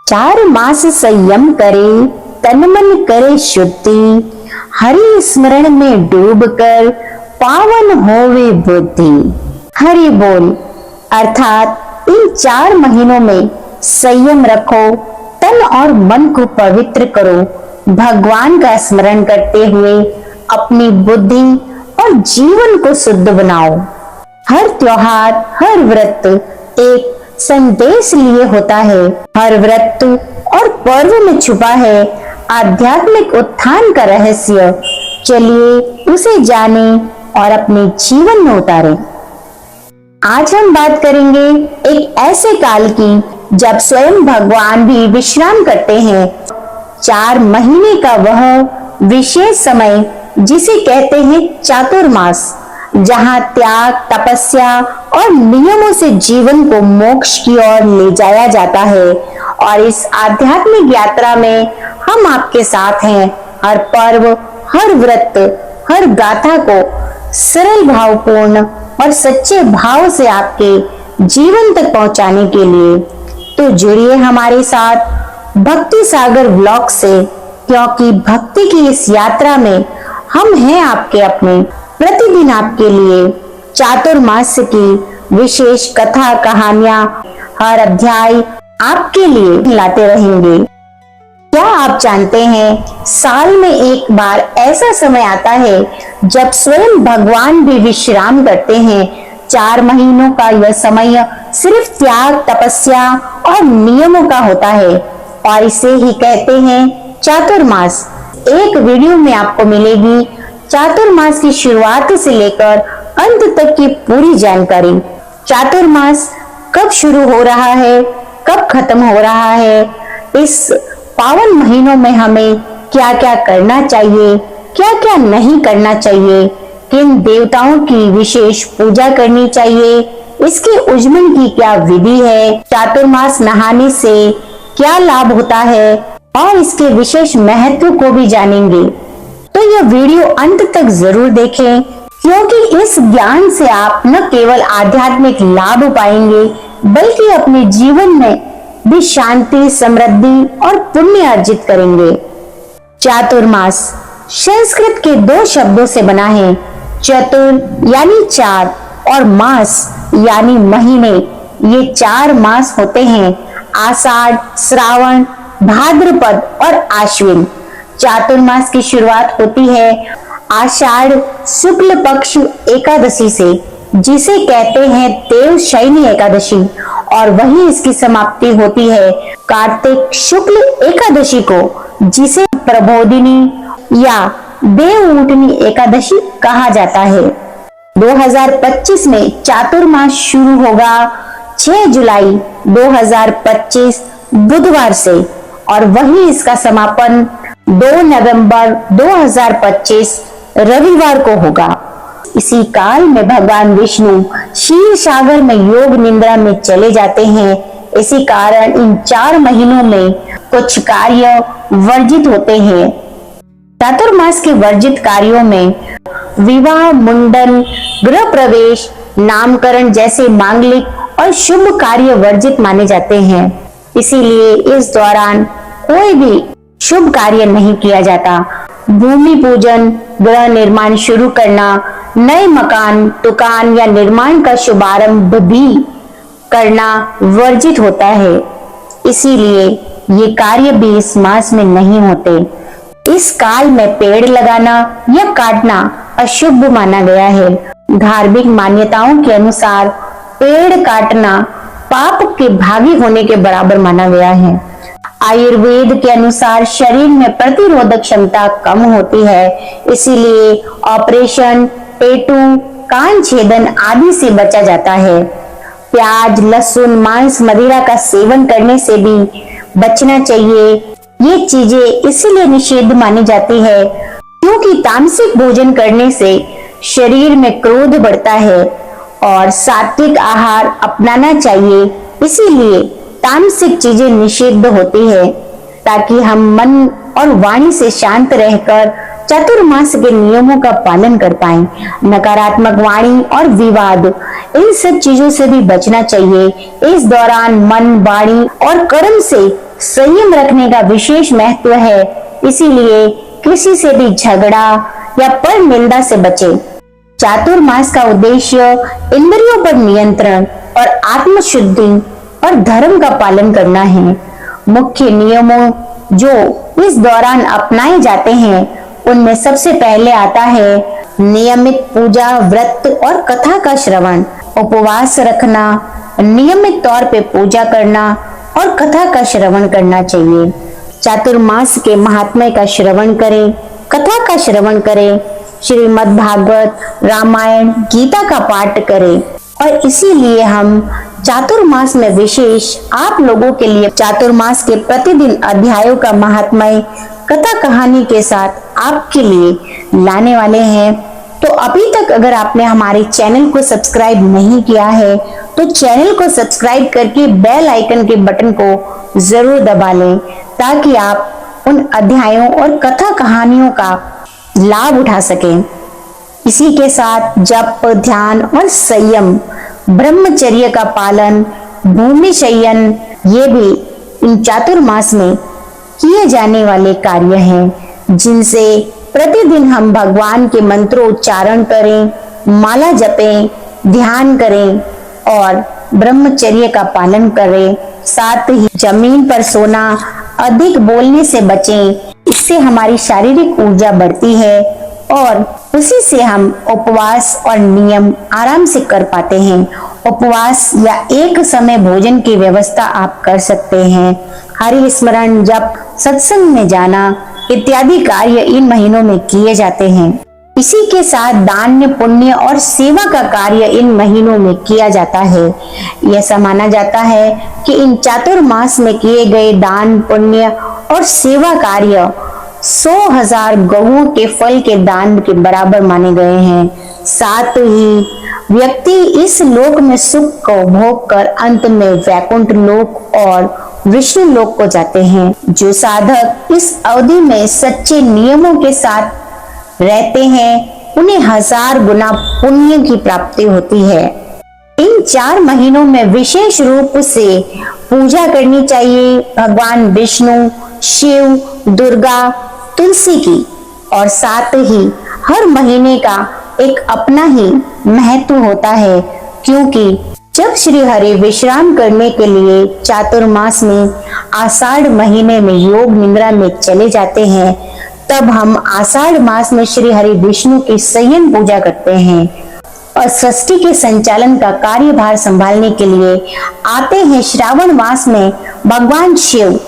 4 मास संयम करे, तन मन करे शुद्धि, हरि स्मरण में डूब कर पावन होवे बुद्धि। हरि बोल। अर्थात इन 4 महीनों में संयम रखो, तन और मन को पवित्र करो, भगवान का स्मरण करते हुए अपनी बुद्धि और जीवन को शुद्ध बनाओ। हर त्योहार, हर व्रत एक संदेश लिए होता है। हर व्रत और पर्व में छुपा है आध्यात्मिक उत्थान का रहस्य। चलिए उसे जाने और अपने जीवन में उतारें। आज हम बात करेंगे एक ऐसे काल की जब स्वयं भगवान भी विश्राम करते हैं। 4 महीने का वह विशेष समय जिसे कहते हैं चातुर्मास, जहां त्याग, तपस्या और नियमों से जीवन को मोक्ष की ओर ले जाया जाता है। और इस आध्यात्मिक यात्रा में हम आपके साथ हैं। हर पर्व, हर व्रत, हर गाथा को सरल, भावपूर्ण और सच्चे भाव से आपके जीवन तक पहुंचाने के लिए। तो जुड़िए हमारे साथ भक्ति सागर व्लॉग से, क्योंकि भक्ति की इस यात्रा में हम हैं आपके अपने। प्रतिदिन आपके लिए चातुर्मास की विशेष कथा, कहानियां, हर अध्याय आपके लिए लाते रहेंगे। क्या आप जानते हैं, साल में एक बार ऐसा समय आता है जब स्वयं भगवान भी विश्राम करते हैं। 4 महीनों का यह समय सिर्फ त्याग, तपस्या और नियमों का होता है और इसे ही कहते हैं चातुर्मास। एक वीडियो में आपको मिलेगी चातुर्मास की शुरुआत से लेकर अंत तक की पूरी जानकारी। चातुर्मास कब शुरू हो रहा है, कब खत्म हो रहा है, इस पावन महीनों में हमें क्या क्या करना चाहिए, क्या क्या नहीं करना चाहिए, किन देवताओं की विशेष पूजा करनी चाहिए, इसके उज्जमन की क्या विधि है, चातुर्मास नहाने से क्या लाभ होता है और इसके विशेष महत्व को भी जानेंगे। तो यह वीडियो अंत तक जरूर देखें, क्योंकि इस ज्ञान से आप न केवल आध्यात्मिक लाभ पाएंगे बल्कि अपने जीवन में भी शांति, समृद्धि और पुण्य अर्जित करेंगे। चातुर्मास संस्कृत के 2 शब्दों से बना है। चतुर यानी 4 और मास यानी महीने। ये 4 मास होते हैं, आषाढ़, श्रावण, भाद्रपद और आश्विन। चातुर्मास की शुरुआत होती है आषाढ़ शुक्ल पक्ष एकादशी से, जिसे कहते हैं देवशयनी एकादशी, और वहीं इसकी समाप्ति होती है कार्तिक शुक्ल एकादशी को, जिसे प्रबोधिनी या देवउठनी एकादशी कहा जाता है। 2025 में चातुर्मास शुरू होगा 6 जुलाई 2025 बुधवार से, और वहीं इसका समापन 2 नवंबर 2025 रविवार को होगा। इसी काल में भगवान विष्णु क्षीर सागर में योग निद्रा में चले जाते हैं। इसी कारण इन 4 महीनों में कुछ कार्य वर्जित होते हैं। चातुर्मास के वर्जित कार्यों में विवाह, मुंडन, गृह प्रवेश, नामकरण जैसे मांगलिक और शुभ कार्य वर्जित माने जाते हैं। इसीलिए इस दौरान कोई भी शुभ कार्य नहीं किया जाता। भूमि पूजन, गृह निर्माण शुरू करना, नए मकान, दुकान या निर्माण का शुभारंभ भी करना वर्जित होता है। इसीलिए ये कार्य भी इस मास में नहीं होते। इस काल में पेड़ लगाना या काटना अशुभ माना गया है। धार्मिक मान्यताओं के अनुसार पेड़ काटना पाप के भागी होने के बराबर माना गया है। आयुर्वेद के अनुसार शरीर में प्रतिरोधक क्षमता कम होती है, इसीलिए ऑपरेशन, टेटू, कान छेदन आदि से बचा जाता है। प्याज, लहसुन, मांस, मदिरा का सेवन करने से भी बचना चाहिए। ये चीजें इसीलिए निषिद्ध मानी जाती है क्योंकि तामसिक भोजन करने से शरीर में क्रोध बढ़ता है और सात्विक आहार अपनाना चाहिए। इसीलिए तामसिक चीजें निषिद्ध होती है, ताकि हम मन और वाणी से शांत रहकर चातुर्मास के नियमों का पालन कर पाएं। नकारात्मक वाणी और विवाद, इन सब चीजों से भी बचना चाहिए। इस दौरान मन, वाणी और कर्म से संयम रखने का विशेष महत्व है, इसीलिए किसी से भी झगड़ा या पर निंदा से बचे। चातुर्मास का उद्देश्य इंद्रियों पर नियंत्रण और आत्मशुद्धि और धर्म का पालन करना है। मुख्य नियमों जो इस दौरान अपनाए जाते हैं, उनमें सबसे पहले आता है नियमित पूजा, व्रत और कथा का श्रवण, उपवास रखना, नियमित तौर पे पूजा करना और कथा का श्रवण करना चाहिए। चातुर्मास के महात्म्य का श्रवण करें, कथा का श्रवण करें, श्रीमद् भागवत, रामायण, गीता का पाठ करें। और इसीलिए हम चातुर्मास में विशेष आप लोगों के लिए चातुर्मास के प्रतिदिन अध्यायों का महात्म्य कथा कहानी के साथ आपके लिए लाने वाले हैं। तो अभी तक अगर आपने हमारे चैनल को सब्सक्राइब नहीं किया है तो चैनल को सब्सक्राइब करके बेल आइकन के बटन को जरूर दबा लें, ताकि आप उन अध्यायों और कथा कहानियों का लाभ उठा सकें। इसी के साथ जप, ध्यान और संयम, ब्रह्मचर्य का पालन, भूमि शयन, ये भी इन चातुर्मास में किए जाने वाले कार्य हैं, जिनसे प्रतिदिन हम भगवान के मंत्रोच्चारण करें, माला जपें, ध्यान करें और ब्रह्मचर्य का पालन करें। साथ ही जमीन पर सोना, अधिक बोलने से बचें, इससे हमारी शारीरिक ऊर्जा बढ़ती है और उसी से हम उपवास और नियम आराम से कर पाते हैं। उपवास या एक समय भोजन की व्यवस्था आप कर सकते हैं। हरि स्मरण, जप, सत्संग में जाना इत्यादि कार्य इन महीनों में किए जाते हैं। इसी के साथ दान, पुण्य और सेवा का कार्य इन महीनों में किया जाता है। ऐसा माना जाता है कि इन चातुर्मास में किए गए दान, पुण्य और सेवा कार्य 100,000 गौओं के फल के दान के बराबर माने गए हैं। साथ ही व्यक्ति इस लोक में सुख को भोग कर अंत में वैकुंठ लोक और विष्णु लोक को जाते हैं। जो साधक इस अवधि में सच्चे नियमों के साथ रहते हैं, उन्हें 1000 गुना पुण्य की प्राप्ति होती है। इन 4 महीनों में विशेष रूप से पूजा करनी चाहिए भगवान विष्णु, शिव, दुर्गा, तुलसी की। और साथ ही हर महीने का एक अपना ही महत्व होता है, क्योंकि जब श्री हरि विश्राम करने के लिए चातुर्मास में आषाढ़ महीने में योग निद्रा में चले जाते हैं, तब हम आषाढ़ मास में श्री हरि विष्णु की संयम पूजा करते हैं और सृष्टि के संचालन का कार्यभार संभालने के लिए आते हैं श्रावण मास में भगवान शिव।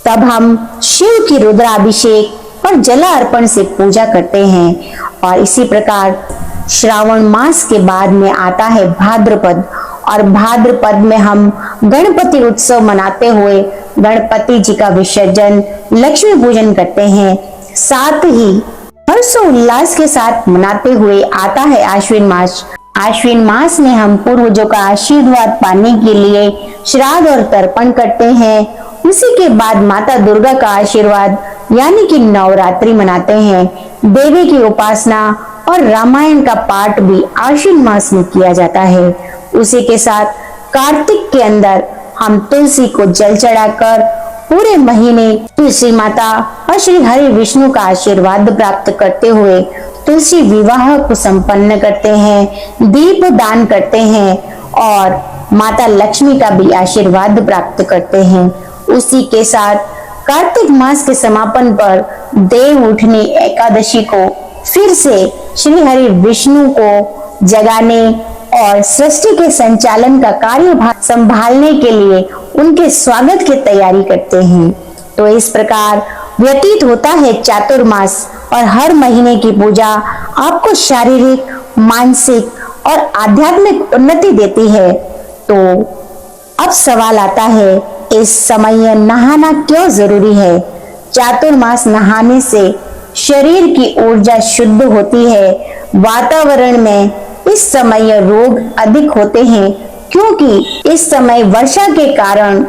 तब हम शिव की रुद्राभिषेक और जला अर्पण से पूजा करते हैं। और इसी प्रकार श्रावण मास के बाद में आता है भाद्रपद, और भाद्रपद में हम गणपति उत्सव मनाते हुए गणपति जी का विसर्जन, लक्ष्मी पूजन करते हैं। साथ ही हर्षोल्लास के साथ मनाते हुए आता है आश्विन मास। आश्विन मास में हम पूर्वजों का आशीर्वाद पाने के लिए श्राद्ध और तर्पण करते हैं। उसी के बाद माता दुर्गा का आशीर्वाद यानी कि नवरात्रि मनाते हैं। देवी की उपासना और रामायण का पाठ भी आश्विन मास में किया जाता है। उसी के साथ कार्तिक के अंदर हम तुलसी को जल चढ़ाकर पूरे महीने तुलसी माता और श्री हरि विष्णु का आशीर्वाद प्राप्त करते हुए तुलसी विवाह को संपन्न करते हैं, दीप दान करते हैं और माता लक्ष्मी का भी आशीर्वाद प्राप्त करते हैं। उसी के साथ कार्तिक मास के समापन पर देव उठनी एकादशी को फिर से श्री हरि विष्णु को जगाने और सृष्टि के संचालन का कार्यभार संभालने के लिए उनके स्वागत की तैयारी करते हैं। तो इस प्रकार व्यतीत होता है चातुर्मास, और हर महीने की पूजा आपको शारीरिक, मानसिक और आध्यात्मिक उन्नति देती है। तो अब सवाल आता है, इस समय नहाना क्यों जरूरी है? चातुर्मास नहाने से शरीर की ऊर्जा शुद्ध होती है। वातावरण में इस समय रोग अधिक होते हैं, क्योंकि इस समय वर्षा के कारण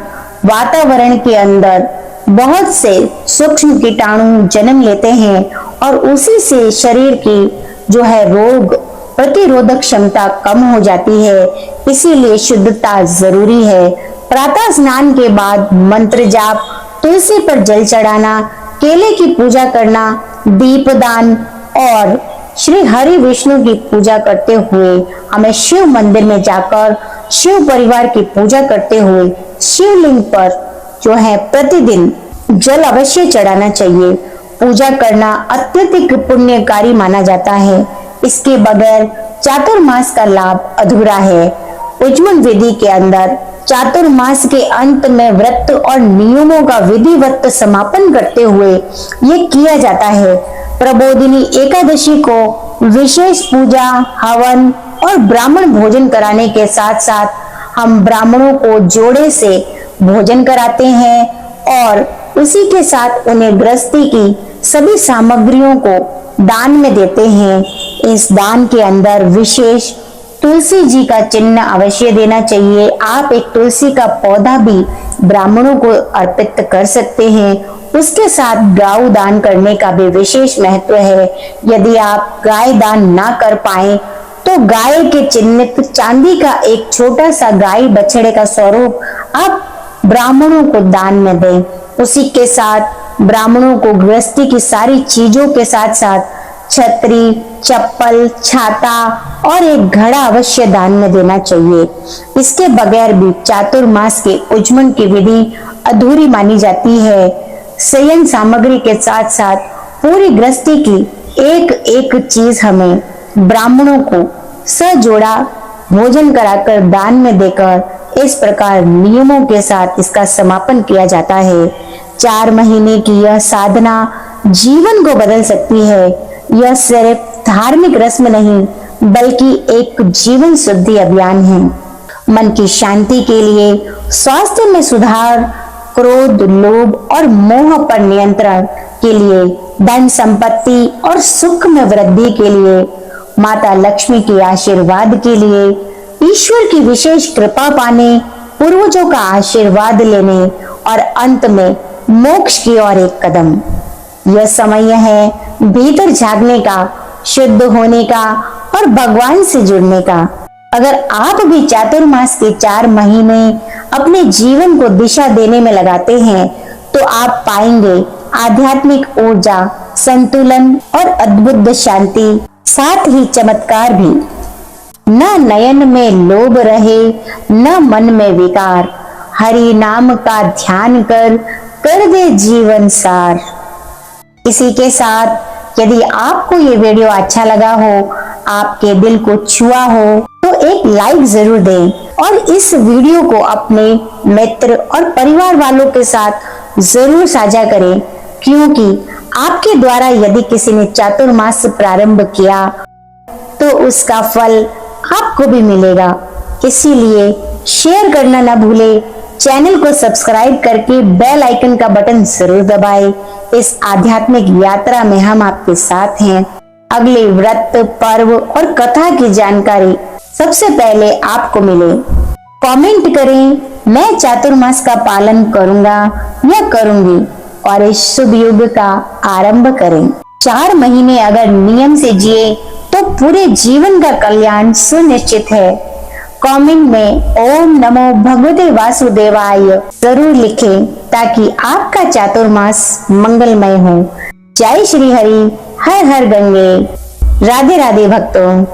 वातावरण के अंदर बहुत से सूक्ष्म कीटाणु जन्म लेते हैं और उसी से शरीर की जो है रोग प्रतिरोधक क्षमता कम हो जाती है। इसीलिए शुद्धता जरूरी है। प्रातः स्नान के बाद मंत्र जाप, तुलसी पर जल चढ़ाना, केले की पूजा करना, दीपदान और श्री हरि विष्णु की पूजा करते हुए हमें शिव मंदिर में जाकर शिव परिवार की पूजा करते हुए शिवलिंग पर जो है प्रतिदिन जल अवश्य चढ़ाना चाहिए। पूजा करना अत्यधिक पुण्यकारी माना जाता है। इसके बगैर चातुर्मास का लाभ अधूरा है। उज्जवल विधि के अंदर चातुर्मास के अंत में व्रत और नियमों का विधिवत समापन करते हुए ये किया जाता है। प्रबोधिनी एकादशी को विशेष पूजा, हवन और ब्राह्मण भोजन कराने के साथ साथ हम ब्राह्मणों को जोड़े से भोजन कराते हैं और उसी के साथ उन्हें गृहस्थी की सभी सामग्रियों को दान में देते हैं। इस दान के अंदर विशेष तुलसी जी का चिन्ह अवश्य देना चाहिए। आप एक तुलसी का पौधा भी ब्राह्मणों को अर्पित कर सकते हैं। उसके साथ गौ दान करने का भी विशेष महत्व है। यदि आप गाय दान ना कर पाए तो गाय के चिन्हित चांदी का एक छोटा सा गाय बछड़े का स्वरूप आप ब्राह्मणों को दान में दें। उसी के साथ ब्राह्मणों को गृहस्थी की सारी चीजों के साथ साथ छतरी, चप्पल, छाता और एक घड़ा अवश्य दान में देना चाहिए। इसके बगैर भी चातुर्मास के उज्जवल की विधि अधूरी मानी जाती है। शयन सामग्री के साथ साथ पूरी गृहस्थी की एक एक चीज हमें ब्राह्मणों को सजोड़ा भोजन कराकर दान में देकर इस प्रकार नियमों के साथ इसका समापन किया जाता है। 4 महीने की यह साधना जीवन को बदल सकती है। यह सिर्फ धार्मिक रस्म नहीं बल्कि एक जीवन शुद्धि अभियान है। मन की शांति के लिए, स्वास्थ्य में सुधार, क्रोध, लोभ और मोह पर नियंत्रण के लिए, धन संपत्ति और सुख में वृद्धि के लिए, माता लक्ष्मी के आशीर्वाद के लिए, ईश्वर की विशेष कृपा पाने, पूर्वजों का आशीर्वाद लेने और अंत में मोक्ष की ओर एक कदम। यह समय है भीतर झांकने का, शुद्ध होने का और भगवान से जुड़ने का। अगर आप भी चातुर्मास के 4 महीने अपने जीवन को दिशा देने में लगाते हैं तो आप पाएंगे आध्यात्मिक ऊर्जा, संतुलन और अद्भुत शांति, साथ ही चमत्कार भी। न नयन में लोभ रहे, न मन में विकार, हरि नाम का ध्यान कर दे जीवन सार। इसी के साथ यदि आपको ये वीडियो अच्छा लगा हो, आपके दिल को छुआ हो तो एक लाइक जरूर दें और इस वीडियो को अपने मित्र और परिवार वालों के साथ जरूर साझा करें, क्योंकि आपके द्वारा यदि किसी ने चातुर्मास प्रारंभ किया तो उसका फल आपको भी मिलेगा। इसीलिए शेयर करना ना भूले, चैनल को सब्सक्राइब करके बेल आइकन का बटन जरूर दबाएं। इस आध्यात्मिक यात्रा में हम आपके साथ हैं। अगले व्रत, पर्व और कथा की जानकारी सबसे पहले आपको मिले। कमेंट करें, मैं चातुर्मास का पालन करूंगा या करूंगी और इस शुभ युग का आरंभ करें। 4 महीने अगर नियम से जिए तो पूरे जीवन का कल्याण सुनिश्चित है। कमेंट में ओम नमो भगवते वासुदेवाय जरूर लिखें ताकि आपका चातुर्मास मंगलमय हो। जय श्री हरि, हर हर गंगे। राधे राधे भक्तों।